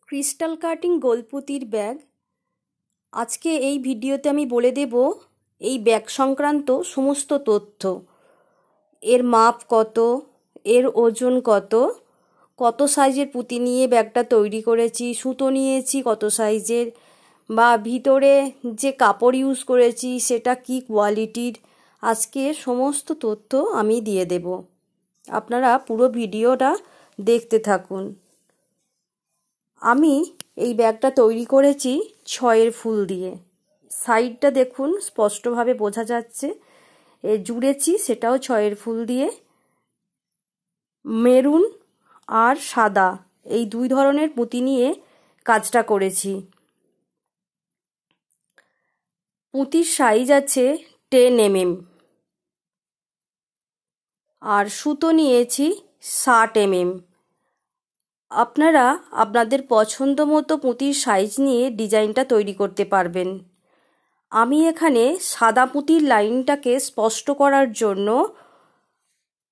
Crystal cutting গোলপুতির bag. আজকে এই ভিডিওতে আমি বলে দেব এই ব্যাগ সংক্রান্ত সমস্ত তথ্য। এর মাপ কত, এর ওজন কত, কত সাইজের পুঁতি নিয়ে ব্যাগটা তৈরি করেছি, সুতো নিয়েছি কত সাইজের, বা ভিতরে যে কাপড় ইউজ করেছি সেটা কি কোয়ালিটির, আজকে সমস্ত তথ্য আমি দিয়ে দেব। আপনারা পুরো ভিডিওটা দেখতে থাকুন। আমি এই ব্যাগটা তৈরি করেছি 6 ফুল দিয়ে। সাইডটা দেখুন, স্পষ্টভাবে বোঝা যাচ্ছে। জুড়েছি সেটাও 6 ফুল দিয়ে। মেরুন আর সাদা এই দুই ধরনের পুঁতি নিয়ে কাজটা করেছি। পুঁতির সাইজ আছে 10 mm আর সুতো নিয়েছি 60 mm। আপনারা আপনাদের পছন্দ মতো পুঁতির সাইজ নিয়ে ডিজাইনটা তৈরি করতে পারবেন। আমি এখানে সাদা পুঁতির লাইনটাকে স্পষ্ট করার জন্য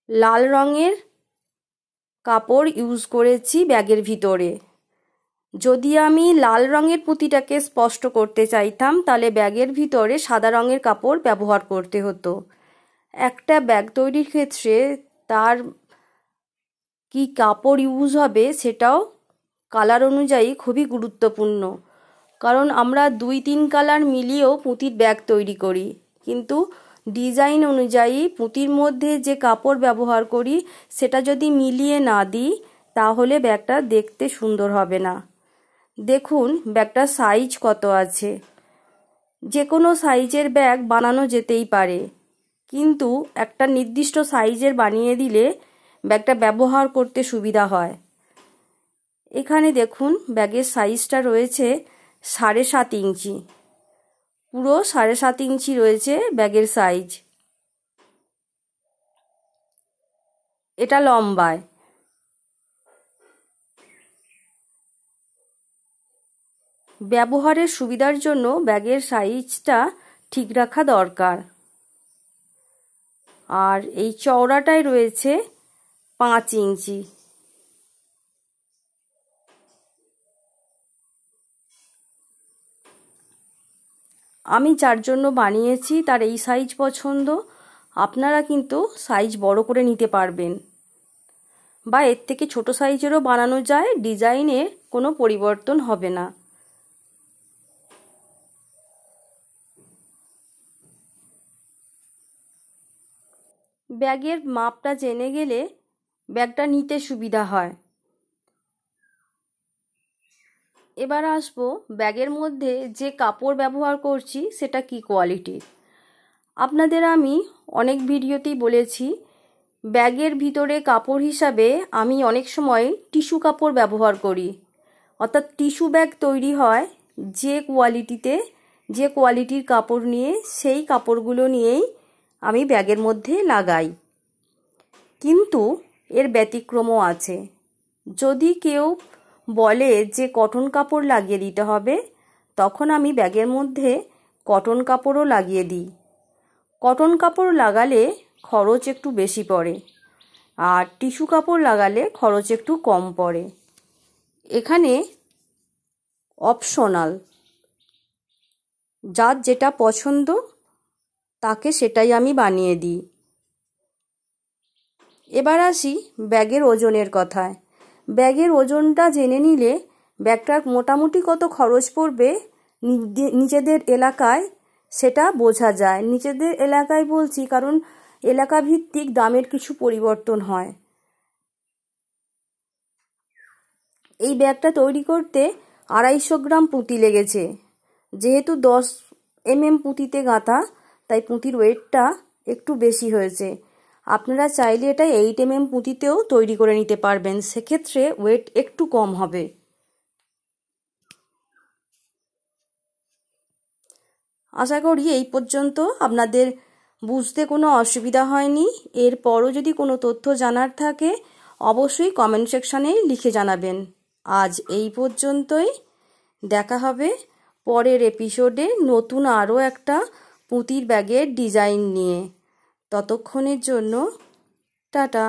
লাল রঙের কাপড় ইউজ করেছি ব্যাগের ভিতরে। যদি আমি লাল রঙের পুঁতিটাকে স্পষ্ট করতে চাইতাম তাহলে ব্যাগের ভিতরে সাদা রঙের কাপড় ব্যবহার করতে হতো। একটা ব্যাগ তৈরির ক্ষেত্রে তার কি কাপড় ইউজ হবে সেটাও কালার অনুযায়ী খুবই গুরুত্বপূর্ণ, কারণ আমরা 2-3 কালার মিলিয়েও পুঁতির ব্যাগ তৈরি করি, কিন্তু ডিজাইন অনুযায়ী পুঁতির মধ্যে যে কাপড় ব্যবহার করি সেটা যদি মিলিয়ে না দিই তাহলে ব্যাগটা দেখতে সুন্দর হবে না। দেখুন ব্যাগটার সাইজ কত আছে। যে কোনো সাইজের ব্যাগ বানানো যেতেই পারে, কিন্তু একটা নির্দিষ্ট সাইজের বানিয়ে দিলে ব্যাগটা ব্যবহার করতে সুবিধা হয়। এখানে দেখুন ব্যাগের সাইজটা রয়েছে 7.5 ইঞ্চি, পুরো 7.5 ইঞ্চি রয়েছে ব্যাগের সাইজ। এটা লম্বায়। ব্যবহারের সুবিধার জন্য ব্যাগের সাইজটা ঠিক রাখা দরকার। আর এই চওড়াটায় রয়েছে 5 ইঞ্চি। আমি যার জন্য বানিয়েছি তার এই সাইজ পছন্দ। আপনারা কিন্তু সাইজ বড় করে নিতে পারবেন, বা এর থেকে ছোট সাইজেরও বানানো যায়, ডিজাইনে কোনো পরিবর্তন হবে না। ব্যাগের মাপটা জেনে গেলে ব্যাগটা নিতে সুবিধা হয়। এবার আসবো ব্যাগের মধ্যে যে কাপড় ব্যবহার করছি সেটা কি কোয়ালিটির। আপনাদের আমি অনেক ভিডিওতেই বলেছি ব্যাগের ভিতরে কাপড় হিসাবে আমি অনেক সময় টিস্যু কাপড় ব্যবহার করি। অর্থাৎ টিস্যু ব্যাগ তৈরি হয় যে কোয়ালিটিতে, যে কোয়ালিটির কাপড় নিয়ে সেই কাপড়গুলো নিয়েই আমি ব্যাগের মধ্যে লাগাই। কিন্তু এর ব্যতিক্রমও আছে। যদি কেউ বলে যে কটন কাপড় লাগিয়ে দিতে হবে, তখন আমি ব্যাগের মধ্যে কটন কাপড়ও লাগিয়ে দিই। কটন কাপড় লাগালে খরচ একটু বেশি পড়ে, আর টিস্যু কাপড় লাগালে খরচ একটু কম পড়ে। এখানে অপশনাল, যার যেটা পছন্দ তাকে সেটাই আমি বানিয়ে দিই। এবার আসি ব্যাগের ওজনের কথায়। ব্যাগের ওজনটা জেনে নিলে ব্যাগটার মোটামুটি কত খরচ পড়বে নিজেদের এলাকায় সেটা বোঝা যায়। নিজেদের এলাকায় বলছি কারণ এলাকা ভিত্তিক দামের কিছু পরিবর্তন হয়। এই ব্যাগটা তৈরি করতে 250 গ্রাম পুঁতি লেগেছে। যেহেতু 10 mm পুঁতিতে গাঁথা, তাই পুঁতির ওয়েটটা একটু বেশি হয়েছে। আপনারা চাইলে এটা 8 mm পুঁতিতেও তৈরি করে নিতে পারবেন, সেক্ষেত্রে ওয়েট একটু কম হবে। আশা করি এই পর্যন্ত আপনাদের বুঝতে কোনো অসুবিধা হয়নি। এরপরও যদি কোনো তথ্য জানার থাকে অবশ্যই কমেন্ট সেকশানে লিখে জানাবেন। আজ এই পর্যন্তই। দেখা হবে পরের এপিসোডে নতুন আরও একটা পুঁতির ব্যাগের ডিজাইন নিয়ে। ততক্ষণের জন্য টাটা।